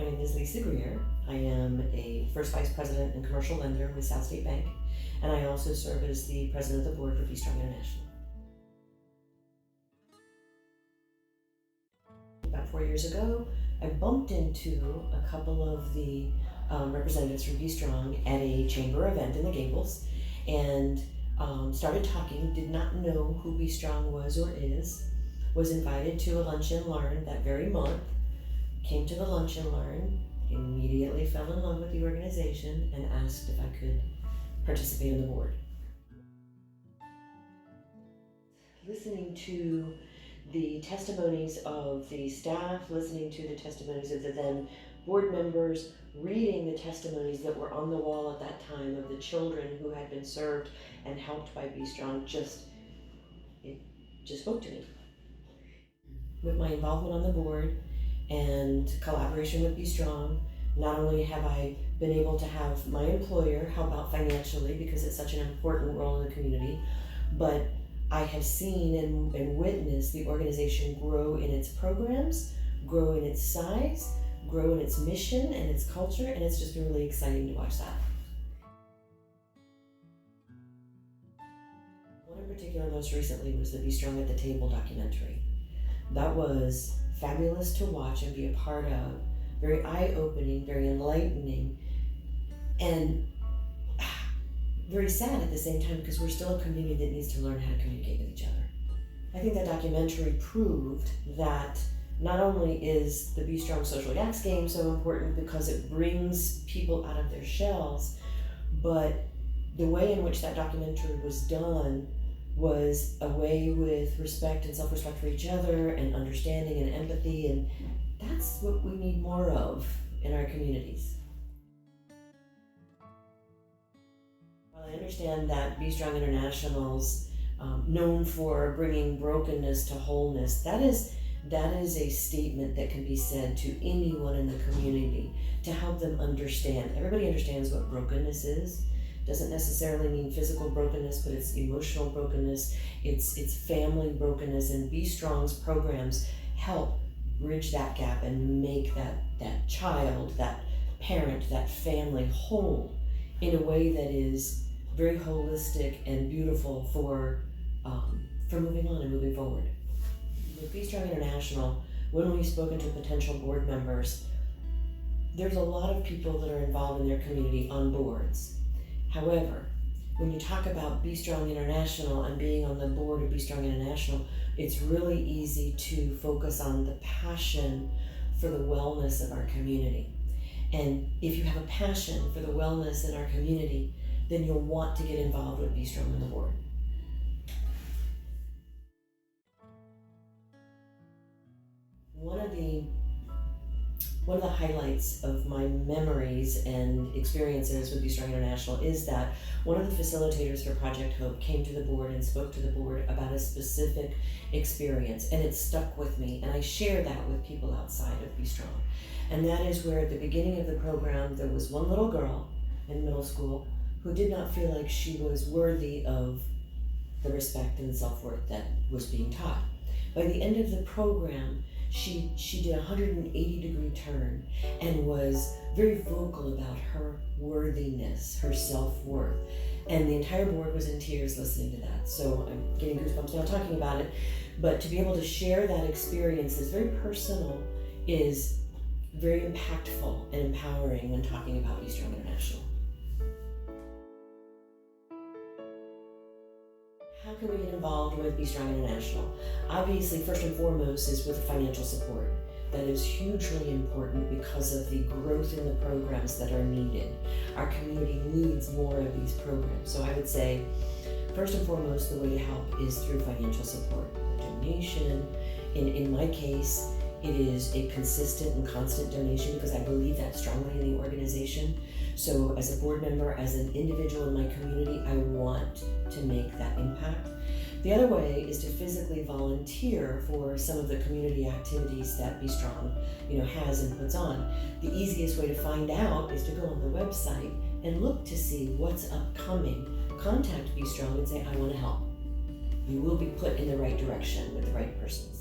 My name is Lisa Greer. I am a first vice president and commercial lender with SouthState Bank, and I also serve as the president of the board for Be Strong International. About 4 years ago, I bumped into a couple of the representatives from Be Strong at a chamber event in the Gables, and started talking. Did not know who Be Strong was or is. Was invited to a lunch and learn that very month. Came to the lunch and learn, immediately fell in love with the organization, and asked if I could participate on the board. Listening to the testimonies of the staff, listening to the testimonies of the then board members, reading the testimonies that were on the wall at that time of the children who had been served and helped by Be Strong, it just spoke to me. With my involvement on the board and collaboration with Be Strong, not only have I been able to have my employer help out financially because it's such an important role in the community, but I have seen and witnessed the organization grow in its programs, grow in its size, grow in its mission and its culture, and it's just been really exciting to watch that. One in particular most recently was the Be Strong at the Table documentary. That was fabulous to watch and be a part of, very eye-opening, very enlightening, and very sad at the same time because we're still a community that needs to learn how to communicate with each other. I think that documentary proved that not only is the Be Strong Social Gas game so important because it brings people out of their shells, but the way in which that documentary was done was a way with respect and self-respect for each other and understanding and empathy, and that's what we need more of in our communities. While I understand that Be Strong International's known for bringing brokenness to wholeness, that is a statement that can be said to anyone in the community to help them understand. Everybody understands what brokenness is. Doesn't necessarily mean physical brokenness, but it's emotional brokenness, it's family brokenness, and Be Strong's programs help bridge that gap and make that child, that parent, that family whole in a way that is very holistic and beautiful for moving on and moving forward. With Be Strong International, when we've spoken to potential board members, there's a lot of people that are involved in their community on boards. However, when you talk about Be Strong International and being on the board of Be Strong International, it's really easy to focus on the passion for the wellness of our community. And if you have a passion for the wellness in our community, then you'll want to get involved with Be Strong on the board. One of the highlights of my memories and experiences with Be Strong International is that one of the facilitators for Project Hope came to the board and spoke to the board about a specific experience, and it stuck with me, and I share that with people outside of Be Strong. And that is where at the beginning of the program, there was one little girl in middle school who did not feel like she was worthy of the respect and self-worth that was being taught. By the end of the program, she did a 180-degree turn and was very vocal about her worthiness, her self-worth. And the entire board was in tears listening to that. So I'm getting goosebumps now talking about it. But to be able to share that experience that's very personal is very impactful and empowering when talking about Be Strong International. How can we get involved with Be Strong International? Obviously, first and foremost is with financial support. That is hugely important because of the growth in the programs that are needed. Our community needs more of these programs. So I would say, first and foremost, the way to help is through financial support. A donation, in my case, it is a consistent and constant donation because I believe that strongly in the organization. So as a board member, as an individual in my community, I want to make that impact. The other way is to physically volunteer for some of the community activities that Be Strong, has and puts on. The easiest way to find out is to go on the website and look to see what's upcoming. Contact Be Strong and say, I want to help. You will be put in the right direction with the right persons.